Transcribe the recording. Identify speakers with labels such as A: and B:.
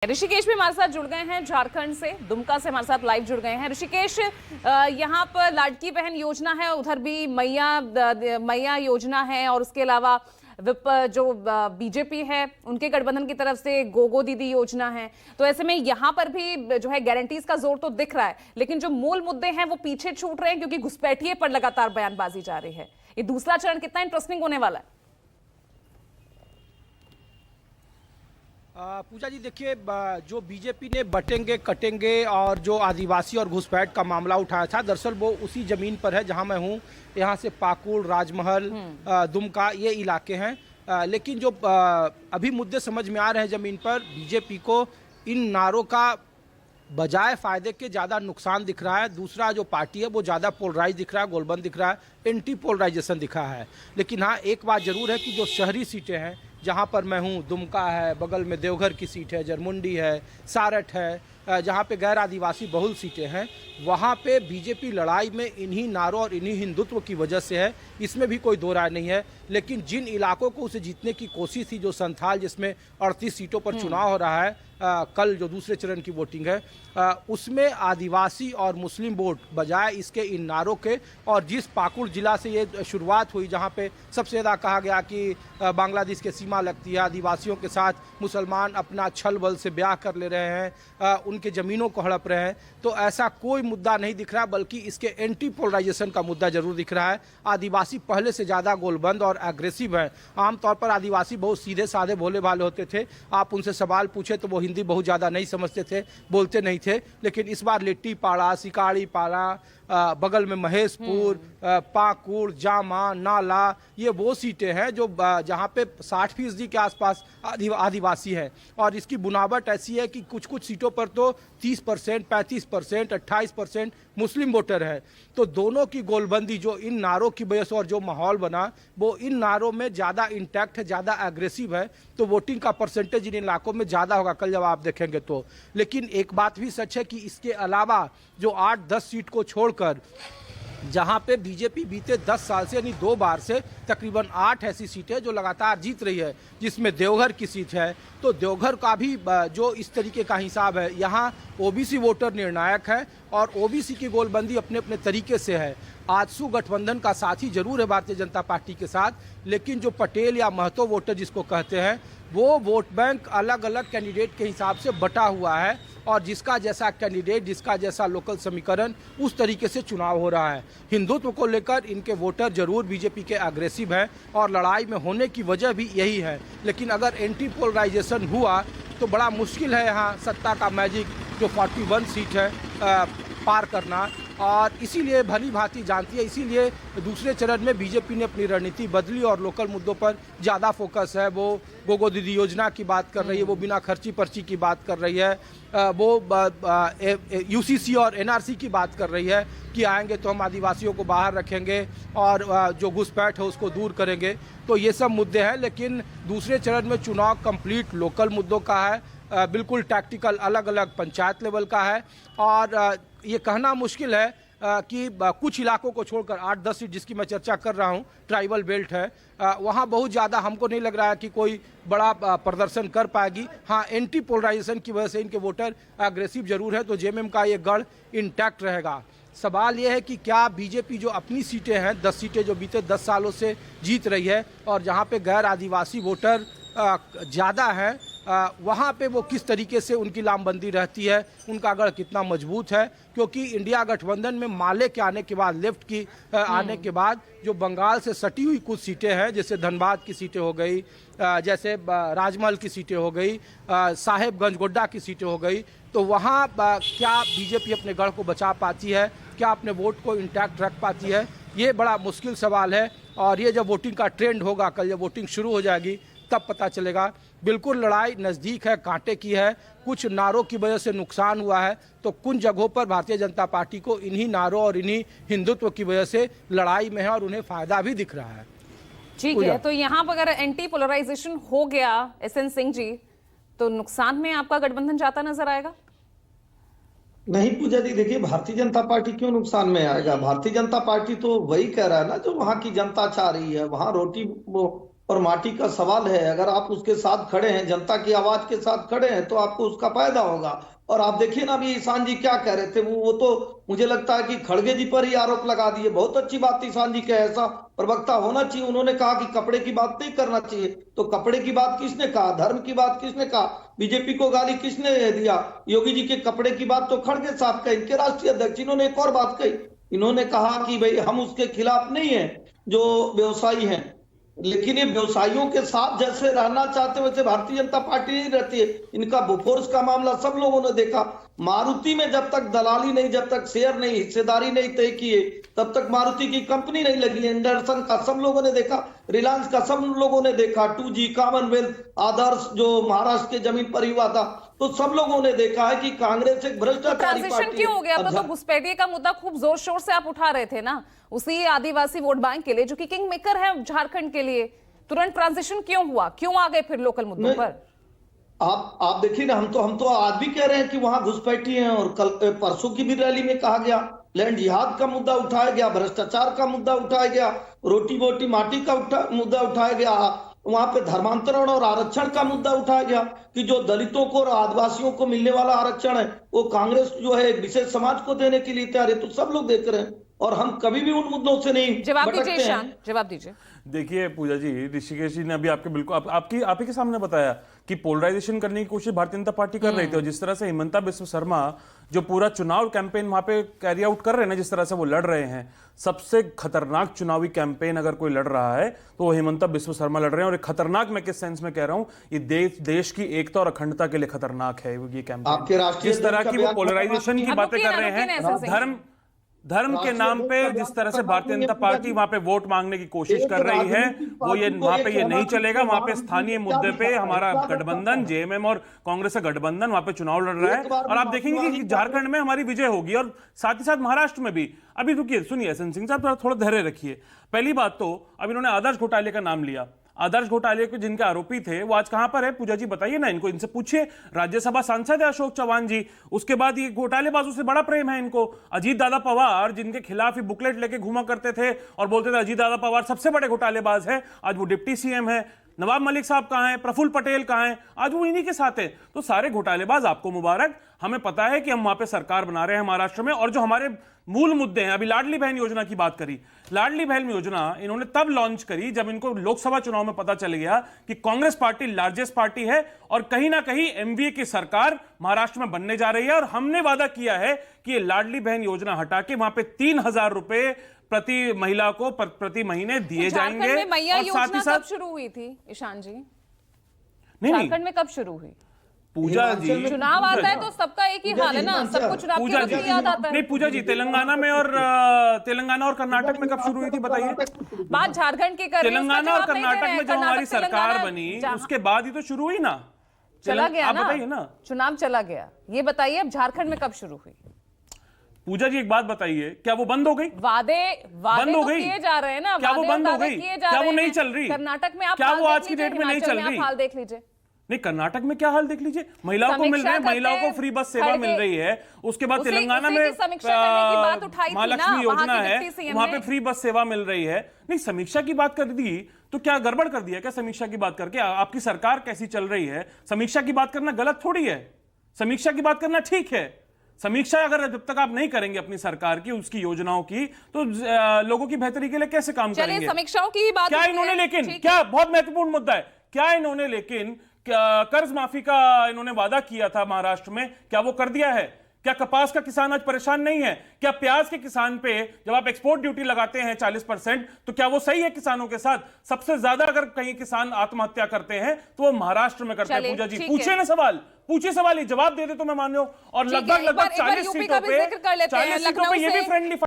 A: ऋषिकेश भी हमारे साथ जुड़ गए हैं झारखंड से, दुमका से हमारे साथ लाइव जुड़ गए हैं। ऋषिकेश, यहाँ पर लाडकी बहन योजना है, उधर भी मैया योजना है और उसके अलावा जो बीजेपी है उनके गठबंधन की तरफ से गोगो दीदी योजना है। तो ऐसे में यहाँ पर भी जो है गारंटीज का जोर तो दिख रहा है, लेकिन जो मूल मुद्दे हैं वो पीछे छूट रहे हैं क्योंकि घुसपैठिए पर लगातार बयानबाजी जा रही है। ये दूसरा चरण कितना इंटरेस्टिंग होने वाला है?
B: पूजा जी देखिए, जो बीजेपी ने बटेंगे कटेंगे और जो आदिवासी और घुसपैठ का मामला उठाया था, दरअसल वो उसी जमीन पर है जहां मैं हूं। यहां से पाकुड़, राजमहल, दुमका ये इलाके हैं। लेकिन जो अभी मुद्दे समझ में आ रहे हैं जमीन पर, बीजेपी को इन नारों का बजाय फायदे के ज़्यादा नुकसान दिख रहा है। दूसरा जो पार्टी है वो ज़्यादा पोलराइज दिख रहा है, गोलबंद दिख रहा है, एंटी पोलराइजेशन दिख रहा है। लेकिन हाँ, एक बात जरूर है कि जो शहरी सीटें हैं जहाँ पर मैं हूँ, दुमका है, बगल में देवघर की सीट है, जरमुंडी है, सारठ है, जहाँ पे गैर आदिवासी बहुल सीटें हैं, वहाँ पे बीजेपी लड़ाई में इन्हीं नारों और इन्हीं हिंदुत्व की वजह से है, इसमें भी कोई दो राय नहीं है। लेकिन जिन इलाकों को उसे जीतने की कोशिश थी, जो संथाल जिसमें 38 सीटों पर चुनाव हो रहा है, कल जो दूसरे चरण की वोटिंग है, उसमें आदिवासी और मुस्लिम वोट बजाय इसके इन नारों के, और जिस पाकुड़ जिला से ये शुरुआत हुई जहाँ पे सबसे ज़्यादा कहा गया कि बांग्लादेश के सीमा लगती है, आदिवासियों के साथ मुसलमान अपना छल बल से ब्याह कर ले रहे हैं, उनके ज़मीनों को हड़प रहे हैं, तो ऐसा कोई मुद्दा नहीं दिख रहा, बल्कि इसके एंटी पोलराइजेशन का मुद्दा जरूर दिख रहा है। आदिवासी पहले से ज़्यादा गोलबंद और एग्रेसिव हैं। आमतौर पर आदिवासी बहुत सीधे साधे भोले भाले होते थे, आप उनसे सवाल पूछे तो वो हिंदी बहुत ज़्यादा नहीं समझते थे, बोलते नहीं थे। लेकिन इस बार लिट्टी पाड़ा, सिकाड़ी पाड़ा, बगल में महेशपुर, पाकुड़, जामा, नाला, ये वो सीटें हैं जो जहाँ पे 60% के आसपास आदिवासी हैं। और इसकी बुनावट ऐसी है कि कुछ कुछ सीटों पर तो 30%, 35%, 28% मुस्लिम वोटर है। तो दोनों की गोलबंदी जो इन नारों की वजह से और जो माहौल बना, वो इन नारों में ज़्यादा इंटैक्ट है, ज़्यादा एग्रेसिव है। तो वोटिंग का परसेंटेज इन इलाकों में ज़्यादा होगा कल जब आप देखेंगे तो। लेकिन एक बात भी सच है कि इसके अलावा जो 8-10 सीट को छोड़कर जहां पे बीजेपी बीते 10 साल से यानी 2 बार से तकरीबन 8 ऐसी सीटें जो लगातार जीत रही है, जिसमें देवघर की सीट है, तो देवघर का भी जो इस तरीके का हिसाब है, यहाँ ओबीसी वोटर निर्णायक है और ओबीसी की गोलबंदी अपने अपने तरीके से है। आजसू गठबंधन का साथी जरूर है भारतीय जनता पार्टी के साथ, लेकिन जो पटेल या महतो वोटर जिसको कहते हैं, वो वोट बैंक अलग अलग कैंडिडेट के हिसाब से बटा हुआ है और जिसका जैसा कैंडिडेट, जिसका जैसा लोकल समीकरण, उस तरीके से चुनाव हो रहा है। हिंदुत्व को लेकर इनके वोटर जरूर बीजेपी के अग्रेसिव हैं और लड़ाई में होने की वजह भी यही है। लेकिन अगर एंटी पोलराइजेशन हुआ तो बड़ा मुश्किल है यहाँ सत्ता का मैजिक जो 41 सीट है पार करना। और इसीलिए भली भांति जानती है, इसीलिए दूसरे चरण में बीजेपी ने अपनी रणनीति बदली और लोकल मुद्दों पर ज़्यादा फोकस है। वो गोगो दीदी योजना की बात कर रही है, वो बिना खर्ची पर्ची की बात कर रही है, वो यूसीसी और एनआरसी की बात कर रही है कि आएंगे तो हम आदिवासियों को बाहर रखेंगे और जो घुसपैठ है उसको दूर करेंगे। तो ये सब मुद्दे हैं। लेकिन दूसरे चरण में चुनाव कंप्लीट लोकल मुद्दों का है, बिल्कुल टैक्टिकल अलग अलग पंचायत लेवल का है। और ये कहना मुश्किल है कि कुछ इलाकों को छोड़कर 8-10 सीट जिसकी मैं चर्चा कर रहा हूँ, ट्राइबल बेल्ट है, वहाँ बहुत ज़्यादा हमको नहीं लग रहा है कि कोई बड़ा प्रदर्शन कर पाएगी। हाँ, एंटी पोलराइजेशन की वजह से इनके वोटर अग्रेसिव जरूर है, तो जेएमएम का ये गढ़ इंटैक्ट रहेगा। सवाल ये है कि क्या बीजेपी जो अपनी सीटें हैं, 10 सीटें जो बीते 10 सालों से जीत रही है और जहाँ पे गैर आदिवासी वोटर ज़्यादा हैं, वहाँ पे वो किस तरीके से उनकी लामबंदी रहती है, उनका गढ़ कितना मजबूत है। क्योंकि इंडिया गठबंधन में माले के आने के बाद, लेफ्ट की आने के बाद, जो बंगाल से सटी हुई कुछ सीटें हैं, जैसे धनबाद की सीटें हो गई, जैसे राजमहल की सीटें हो गई, साहेबगंज गोड्डा की सीटें हो गई, तो वहाँ क्या बीजेपी अपने गढ़ को बचा पाती है, क्या अपने वोट को इंटैक्ट रख पाती है, ये बड़ा मुश्किल सवाल है। और ये जब वोटिंग का ट्रेंड होगा, कल जब वोटिंग शुरू हो जाएगी तब पता चलेगा। बिल्कुल लड़ाई नज़दीक है, कांटे की है। कुछ नारों की वजह से नुकसान हुआ है, तो कुछ जगहों पर भारतीय जनता पार्टी को इन्हीं नारों और इन्हीं हिंदुत्व की वजह से लड़ाई में है और उन्हें फायदा भी दिख रहा है।
A: ठीक है, तो यहाँ पर अगर एंटी पोलराइजेशन हो गया एसएन सिंह जी, तो नुकसान में आपका गठबंधन जाता नजर आएगा?
C: नहीं पूजा जी, देखिए भारतीय जनता पार्टी क्यों नुकसान में आएगा। भारतीय जनता पार्टी तो वही कह रहा है ना जो वहां की जनता चाह रही है। वहां रोटी वो और माटी का सवाल है। अगर आप उसके साथ खड़े हैं, जनता की आवाज के साथ खड़े हैं, तो आपको उसका फायदा होगा। और आप देखिए ना, अभी ईशान जी क्या कह रहे थे, वो तो मुझे लगता है कि खड़गे जी पर ही आरोप लगा दिए। बहुत अच्छी बात ईशान जी के, ऐसा प्रवक्ता होना चाहिए। उन्होंने कहा कि कपड़े की बात नहीं करना चाहिए, तो कपड़े की बात किसने कहा? धर्म की बात किसने कहा? बीजेपी को गाली किसने दिया? योगी जी के कपड़े की बात तो खड़गे साहब का, इनके राष्ट्रीय अध्यक्ष। इन्होंने एक और बात कही, इन्होंने कहा कि भाई हम उसके खिलाफ नहीं है जो व्यवसायी हैं, लेकिन ये व्यवसायियों के साथ जैसे रहना चाहते वैसे भारतीय जनता पार्टी नहीं रहती है। इनका बोफोर्स का मामला सब लोगों ने देखा। मारुति में जब तक दलाली नहीं, जब तक शेयर नहीं, हिस्सेदारी नहीं तय किए, तब तक मारुति की कंपनी नहीं लगी। एंडरसन का सब लोगों ने देखा, रिलायंस का सब लोगों ने देखा, 2G, कॉमनवेल्थ, आदर्श जो महाराष्ट्र के जमीन पर ही हुआ था, तो सब लोगों ने देखा है कि कांग्रेस एक भ्रष्टाचारी
A: ट्रांजिशन
C: पार्टी
A: क्यों हो गया?
C: है।
A: तो घुसपैठिए का मुद्दा खूब जोर शोर से आप उठा रहे थे ना, उसी आदिवासी वोट बैंक के लिए जो कि किंग मेकर है झारखंड के लिए। तुरंत ट्रांजिशन क्यों हुआ? क्यों आ गए फिर लोकल मुद्दों पर?
C: आप देखिए ना, हम तो आज भी कह रहे हैं कि वहां घुसपैठी हैं। और कल परसों की भी रैली में कहा गया, लैंड जिहाद का मुद्दा उठाया गया, भ्रष्टाचार का मुद्दा उठाया गया, रोटी बोटी माटी का मुद्दा उठाया गया, वहां पे धर्मांतरण और आरक्षण का मुद्दा उठाया गया कि जो दलितों को और आदिवासियों को मिलने वाला आरक्षण है वो कांग्रेस जो है विशेष समाज को देने के लिए तैयार है। तो सब लोग देख रहे हैं और हम कभी भी उन मुद्दों से नहीं
A: जवाब दीजिए
C: भटकते हैं।
A: ईशान, जवाब दीजिए।
D: देखिए पूजा जी, ऋषिकेश जी ने अभी आपके बिल्कुल आप ही के सामने बताया कि पोलराइजेशन करने की कोशिश भारतीय जनता पार्टी कर रही थी। और जिस तरह से हिमंता बिस्व शर्मा जो पूरा चुनाव कैंपेन वहां पे कैरी आउट कर रहे हैं ना, जिस तरह से वो लड़ रहे हैं, सबसे खतरनाक चुनावी कैंपेन अगर कोई लड़ रहा है तो वो हिमंता बिस्व शर्मा लड़ रहे हैं। और एक खतरनाक मैं किस सेंस में कह रहा हूं, ये देश की एकता और अखंडता के लिए खतरनाक है ये कैंपेन। जिस तरह की वो पोलराइजेशन की बातें कर रहे हैं, धर्म के नाम पे जिस तरह से भारतीय जनता पार्टी वहां पे वोट मांगने की कोशिश कर रही है, वो ये वहां पे ये नहीं चलेगा। वहां पे स्थानीय मुद्दे पे हमारा गठबंधन जेएमएम और कांग्रेस का गठबंधन वहां पे चुनाव लड़ रहा है। और आप देखेंगे कि झारखंड में हमारी विजय होगी और साथ ही साथ महाराष्ट्र में भी। अभी रुकिए, सुनिए एसएन सिंह साहब, थोड़ा धैर्य रखिए। पहली बात तो अब इन्होंने आदर्श घोटाले का नाम लिया। आदर्श घोटाले के जिनके आरोपी थे वो आज कहां पर है? पूजा जी बताइए ना इनको, इनसे पूछिए। राज्यसभा सांसद है अशोक चौहान जी, उसके बाद ये घोटालेबाजों से बड़ा प्रेम है इनको। अजीत दादा पवार जिनके खिलाफ ही बुकलेट लेके घुमा करते थे और बोलते थे अजीत दादा पवार सबसे बड़े घोटालेबाज है, आज वो डिप्टी सीएम है। नवाब मलिक साहब कहां हैं? प्रफुल्ल पटेल कहां हैं? आज वो इन्हीं के साथ है। तो सारे घोटालेबाज आपको मुबारक। हमें पता है कि हम वहां पे सरकार बना रहे हैं महाराष्ट्र में। और जो हमारे मूल मुद्दे हैं, अभी लाडली बहन योजना की बात करी, लाडली बहन योजना इन्होंने तब लॉन्च करी जब इनको लोकसभा चुनाव में पता चल गया कि कांग्रेस पार्टी लार्जेस्ट पार्टी है और कहीं ना कहीं एमवीए की सरकार महाराष्ट्र में बनने जा रही है। और हमने वादा किया है कि ये लाडली बहन योजना हटा के वहां पे 3,000 रुपए प्रति महिला को प्रति महीने दिए जाएंगे।
A: में मैया
D: और साथ ही
A: योजना
D: साथ
A: कब शुरू हुई थी ईशान जी?
D: नहीं
A: झारखंड में कब शुरू हुई?
D: पूजा जी,
A: चुनाव आता है तो सबका एक ही हाल है ना, सबको चुनाव की
D: पूजा जी
A: वक्त याद आता है।
D: नहीं, पूजा जी तेलंगाना और कर्नाटक में कब शुरू हुई थी बताइए?
A: बात झारखंड की कर रही हूं, उसका
D: तेलंगाना और
A: जवाब नहीं दे
D: कर्नाटक
A: रहे हैं।
D: में जब हमारी
A: कर्नाटक,
D: सरकार
A: तेलंगाना,
D: बनी
A: जहां
D: उसके बाद ही तो शुरू हुई ना।
A: चला गया
D: आप
A: ना,
D: बताइए ना,
A: चुनाव चला गया। ये बताइए अब झारखंड में कब शुरू हुई?
D: पूजा जी एक बात बताइए, क्या वो बंद हो गई?
A: वादे
D: बंद हो
A: तो
D: गई?
A: किए जा रहे हैं ना,
D: क्या वो
A: वादे
D: बंद हो
A: वादे
D: गई?
A: किए जा
D: क्या वो
A: रहे
D: नहीं
A: हैं।
D: चल रही?
A: कर्नाटक में आप
D: क्या
A: हाल
D: वो
A: देख
D: आज की
A: लीजिए,
D: डेट में नहीं
A: हिमाचल
D: चल
A: में आप
D: रही?
A: हाल देख लीजिए।
D: नहीं, कर्नाटक में क्या हाल देख लीजिए, महिलाओं को मिल रहा है, महिलाओं को फ्री बस सेवा मिल रही है। उसके बाद तेलंगाना में महालक्ष्मी योजना है, वहां पे फ्री बस सेवा मिल रही है। नहीं, समीक्षा की बात कर दी तो क्या गड़बड़ कर दिया क्या? समीक्षा की बात करके आपकी सरकार कैसी चल रही है, समीक्षा की बात करना गलत थोड़ी है। समीक्षा की बात करना ठीक है। समीक्षा अगर जब तक आप नहीं करेंगे अपनी सरकार की, उसकी योजनाओं की, तो लोगों की बेहतरी के लिए कैसे काम करेंगे?
A: समीक्षाओं की बात
D: क्या इन्होंने लेकिन क्या बहुत महत्वपूर्ण मुद्दा है, क्या इन्होंने लेकिन कर्ज माफी का इन्होंने वादा किया था महाराष्ट्र में, क्या वो कर दिया है? क्या कपास का किसान आज परेशान नहीं है? क्या प्याज के किसान पे जब आप एक्सपोर्ट ड्यूटी लगाते हैं 40%, तो क्या वो सही है किसानों के साथ? सबसे ज्यादा अगर कहीं किसान आत्महत्या करते हैं तो वो महाराष्ट्र में करते हैं। पूजा जी पूछे ना सवाल, पूछे सवाल, ही जवाब दे दे तो मैं मान लो। और लगभग 40 सीटों पे ये भी फ्रेंडली